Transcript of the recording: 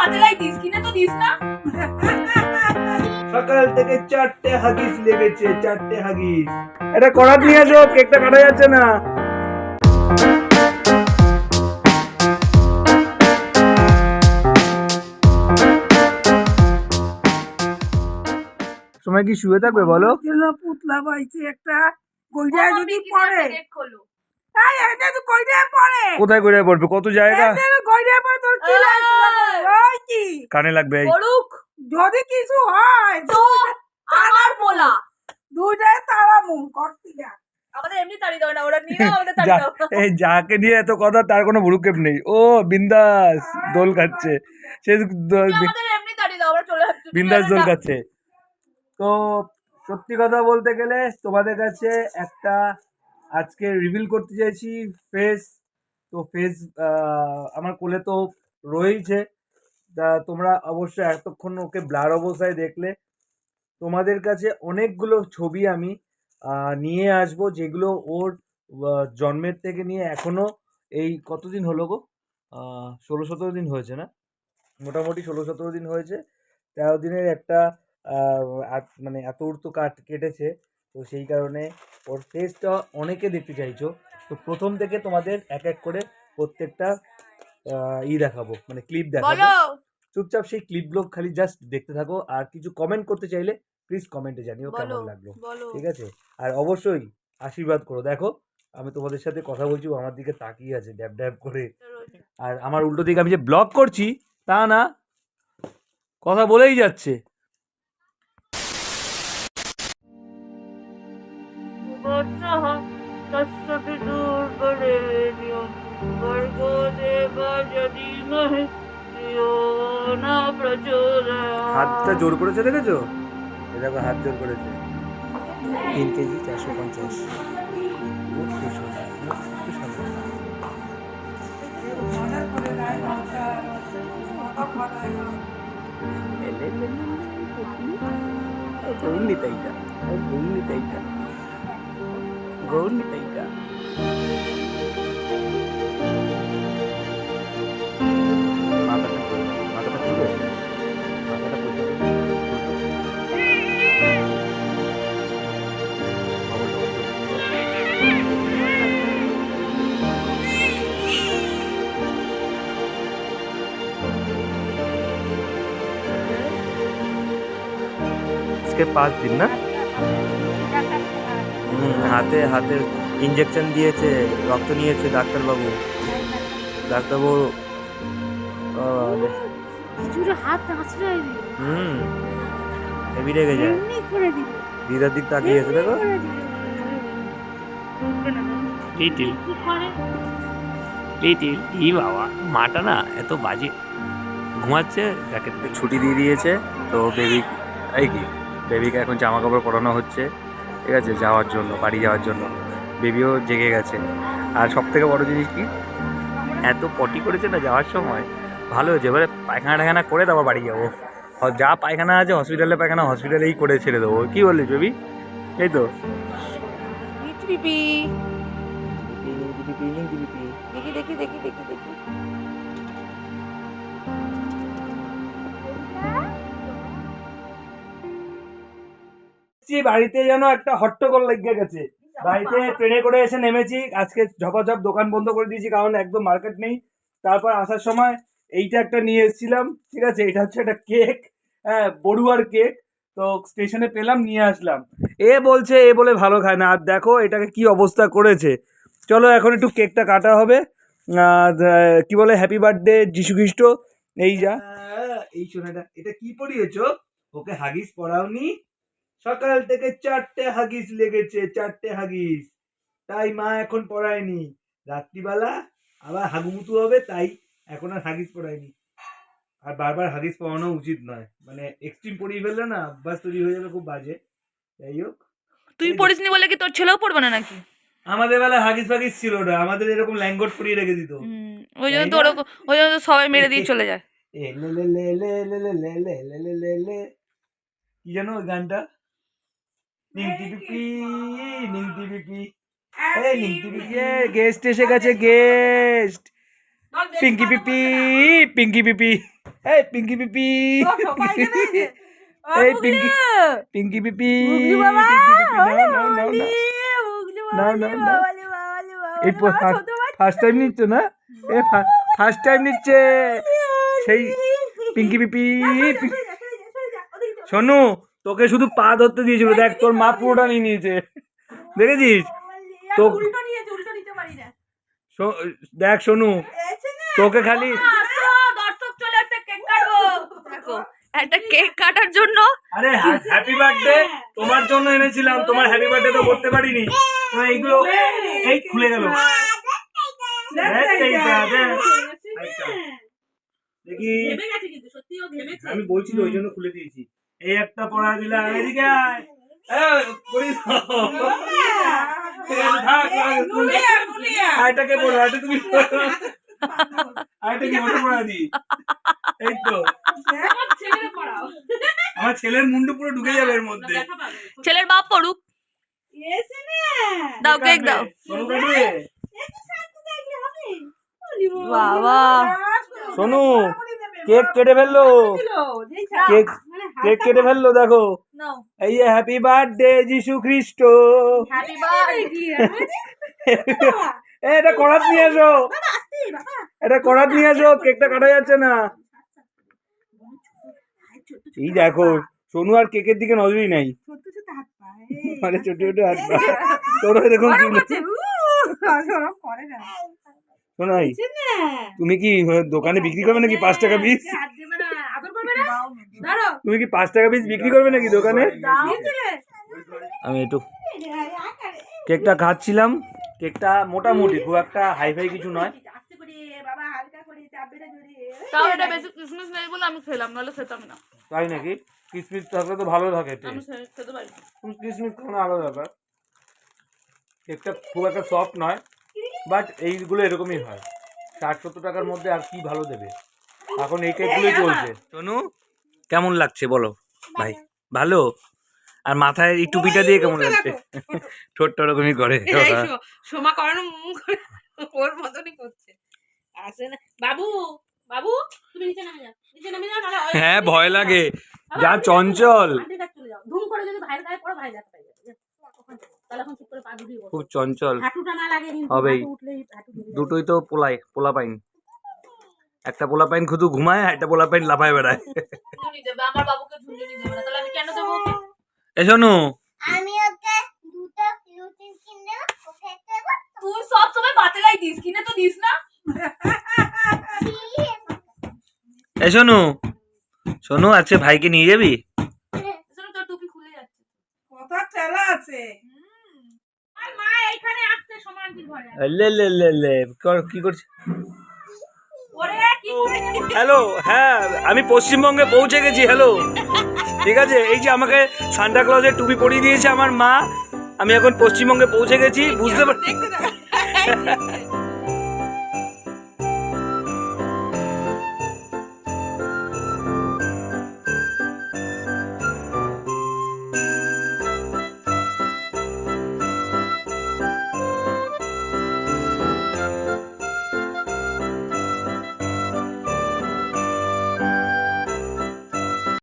বাতেলাই this কিনে তো this না। সকাল থেকে 4টে হাগিস লেগেছে, 4টে হাগিস। এটা করাত নিয়ে আসো, কেকটা কাটা যাচ্ছে না। সময় কি শুয়ে থাকবে বলো? পুতলা পাইছে একটা, কইরা যদি পড়ে তাই এটা তো কইরা পড়ে, কোথায় করে পড়বে? কত জায়গা এটা কইরা পড়ে তোর কি লাগবে? ওই কি কানে লাগবে? এই করুক যদি কিছু হয় তো আমার বলা দুইটাই তারা মুন করতি না। আমাদের এমনি তাড়ি দাও না, ওরা নিয়ে নাও, আমাদের তাড়ি যা- দাও। এই যাকে নিয়ে এত কথা তার কোনো ভ্রুক্ষেপ নেই। ও বিন্দাস দোল খাচ্ছে, সে আমাদের এমনি তাড়ি দাও, আমরা চলে যাচ্ছি। বিন্দাস দোল খাচ্ছে। তো সত্যি কথা বলতে গেলে তোমাদের কাছে একটা আজকে রিভিল করতে চাইছি ফেস। তো ফেস আমার কোলে তো রয়েছে, তা তোমরা অবশ্যই এতক্ষণ ওকে ব্লার অবস্থায় দেখলে। তোমাদের কাছে অনেকগুলো ছবি আমি নিয়ে আসবো, যেগুলো ওর জন্মের থেকে নিয়ে এখনো এই কতদিন হলো গো, 16-17 দিন হয়েছে না, মোটামুটি 16-17 দিন হয়েছে। 13 দিনের একটা মানে এত উর্তো কেটেছে। তো সেই কারণে ওর ফেসটা অনেকে দেখতে চাইছো। তো প্রথম থেকে তোমাদের এক এক করে প্রত্যেকটা দেখাবো, মানে ক্লিপ দেখাবো। বলো চুপচাপ সেই ক্লিপগুলো খালি জাস্ট দেখতে থাকো, আর কিছু কমেন্ট করতে চাইলে প্লিজ কমেন্টে জানিও কেমন লাগলো, বলো ঠিক আছে? আর অবশ্যই আশীর্বাদ করো। দেখো আমি তোমাদের সাথে কথা বলছি, ও আমার দিকে তাকিয়ে আছে ড্যাব ড্যাব করে, আর আমার উল্টো দিকে আমি যে ব্লগ করছি তা না, কথা বলেই যাচ্ছে। হাতটা জোর করেছে, দেখেছো? এ দেখো হাত জোর করেছে। 3 কেজি 450। গৌরনীতাইটা মাথাটা খুলবে, মাথাটা খুলবে। আজকে 5 দিন না? হাতে হাতে ইঞ্জেকশন দিয়েছে, রক্ত নিয়েছে ডাক্তারবাবু। ডাক্তারবাবু হাত আছড়াই দিল, হেভি রেগে যায়। এমনি করে দিল, দিদার দিক তাকিয়েছে দেখো। লিটিল কি করে লিটিল ই বাবা, মাটা না এত বাজে, ঘুমাচ্ছে। যাকে ছুটি দিয়ে দিয়েছে, তো বেবিকে এখন জামা কাপড় পরানো হচ্ছে, ঠিক আছে, যাওয়ার জন্য, বাড়ি যাওয়ার জন্য। বেবিও জেগে গেছে। আর সব থেকে বড় জিনিস কি, এত পটি করেছে না যাওয়ার সময়, ভালো হয়েছে। এবারে পায়খানা টায়খানা করে তারপর বাড়ি যাবো। যা পায়খানা আছে হসপিটালে পায়খানা হসপিটালেই করে ছেড়ে দেবো। কি বলিস বেবি? এই তো পিপি দেখি দেখি দেখি দেখি দেখি বাড়িতে যেন একটা হট্টগোল লেগে গেছে। বাড়িতে ট্রেনে করে এসে নেমেছি, আজকে ঝপাঝপ দোকান বন্ধ করে দিয়েছি কারণ একদম মার্কেট নেই। তারপর আসার সময় এইটা একটা নিয়ে এসেছিলাম, ঠিক আছে, এটা হচ্ছে একটা কেক, হ্যাঁ, বড়ুয়ার কেক। তো স্টেশনে পেলাম, নিয়ে আসলাম। এ বলছে এ বলে ভালো খায় না, আর দেখো এটাকে কি অবস্থা করেছে। চলো এখন একটু কেকটা কাটা হবে। কি বলে, হ্যাপি বার্থডে যিশু খ্রিস্ট। এই যা এই শোনাটা, এটা কি পড়িয়েছো? ওকে হাগিস পড়াওনি? সকাল থেকে 4টে হাগিস লেগেছে, 4টে হাগিস, তাই মা এখন পড়ায়নি। রাত্রিবেলা আবার হাগুমুতু হবে, তাই এখন আর হাগিস পড়ায়নি। আর বারবার হাগিস পড়ানো উচিত নয়, মানে এক্সট্রিম পড়িয়ে ফেললে না অভ্যাস তৈরি হয়ে যাবে, খুব বাজে। যাই হোক, তুই পড়িসনি বলে কি তোর ছেলেও পড়বে না নাকি? আমাদের বেলায় হাগিস ফাগিস ছিল না, আমাদের এরকম ল্যাঙ্গট পরিয়ে রেখে দিত। ওই জন্য তো ওরকম, ওই জন্য তো সবাই মেরে দিয়ে চলে যায়। এ লে লে লে লে লে লে লে লে লে লে লে লে, কি জানো ওই গানটা? নিংটি পিপি নিংটি পিপি, এই নিংটি পিপি, গেস্ট এসে গেছে, গেস্ট। পিঙ্কি পিপি পিঙ্কি পিপি। এই পিঙ্কি পিপি, এই পিঙ্কি পিঙ্কি পিপি, পিঙ্কি পিপি, নাও, নাও, নাও। এই ফার্স্ট টাইম নিচ্ছ না? এ ফার্স্ট টাইম নিচ্ছে সেই পিঙ্কি পিপি। শোনু, তোকে শুধু পা ধরতে দিয়েছিল, দেখ তোর মা পুরোটা নিয়ে নিয়েছে, দেখেছিস তো? দেখ সোনু, তোকে খালি দর্শক চলে আসছে, কেক কাটবো। দেখো একটা কেক কাটার জন্য। আরে হ্যাপি বার্থডে তোমার জন্য এনেছিলাম, তোমার হ্যাপি বার্থডে তো করতে পারিনি। তো এইগুলো এই খুলে গেল। দেখি, আমি বলছি তো ওই জন্য খুলে দিয়েছি। এই একটা পড়া দিলাম, এদিকে আয়। আয়টাকে বলো, আয়টা তুমি আয়টা কি মনে পড়া দি। এই তো আমার ছেলের মুন্ডু পুরো ঢুকে যাবে এর মধ্যে। ছেলের বাপ পড়ুক, দাও কেক দাও। বাবা সোনু, কেক কেটে ফেললো, কেক কেক কেটে ফেললো, দেখো। এই হ্যাপি বার্থডে যিশু খ্রিস্ট। Happy birthday. এটা করাত নিয়ে এসো, এটা করাত নিয়ে এসো, কেকটা কাটা যাচ্ছে না। এই দেখো সোনু আর কেকের দিকে নজরই নাই, মানে ছোট ছোট হাত পা। তোর এরকম শোনাই, তুমি কি দোকানে বিক্রি করবে নাকি 5 টাকা পিস? তুমি কি 5 টাকা পিস বিক্রি করবে নাকি দোকানে? আমি একটু কেকটা খাচ্ছিলাম, কেকটা মোটামুটি খুব একটা হাইফাই কিছু নয়। তাও এটা বেশি কিসমিস নেই বলে আমি খেলাম, নাহলে খেতাম না। তাই নাকি? কিসমিস থাকলে তো ভালো থাকে, আমি খেতে পারি। কিসমিস কোনো আলাদা ব্যাপার। কেকটা খুব একটা সফট নয়, বাট এইগুলো এরকমই হয়। 60-70 টাকার মধ্যে আর কি ভালো দেবে, এখন এই কেকগুলোই চলছে। সোনু, কেমন লাগছে বলো ভাই? ভালো? আর মাথায় এই টুপিটা দিয়ে কেমন লাগছে? ঠোঁটটা ওরকমই করে, সোমা করানো মুখ ওর মতনই করছে। আসে না বাবু, বাবু তুমি নিচে নামে যাও, নিচে নামে যাও, নাহলে হ্যাঁ ভয় লাগে, যা চঞ্চল, চলে যাও। ধুম করে যদি ভাইয়ের গায়ে পড়ো, ভাই দেখতে পাইবে। তাহলে এখন চুপ করে পা দুলিয়ে বসো। খুব চঞ্চল হাঁটুটা না লাগে কিন্তু, হবেই। হাঁটু উঠলেই হাঁটু দুলিয়ে দুটোই তো পোলা পাইন, একটা পোলা পাইন শুধু ঘুমায়, একটা পোলা পাইন লাফায় বেড়ায়। ঝুনঝুনি দেবে, আমার বাবুকে ঝুনঝুনি দেবে না, তাহলে আমি কেন দেবো ওকে? এ শোনু, আমি ওকে দুটো রুটিন কিনে দেবো, ওকে দেবো। তুই সব সময় বাতেলাই দিস, কিনে তো দিস না। এ শোনু, শোনু আজকে ভাইকে নিয়ে যাবি? শোনো, তোর টুপি খুলে যাচ্ছে। কথা চালা আছে। আর মা এইখানে আসছে সমান্তির ঘরে। লে লে লে লে কি করছিস? ওরে কি হ্যালো, হ্যাঁ আমি পশ্চিমবঙ্গে পৌঁছে গেছি। হ্যালো, ঠিক আছে, এই যে আমাকে সান্টা ক্লজের টুপি পরিয়ে দিয়েছে আমার মা, আমি এখন পশ্চিমবঙ্গে পৌঁছে গেছি, বুঝতে পারছি।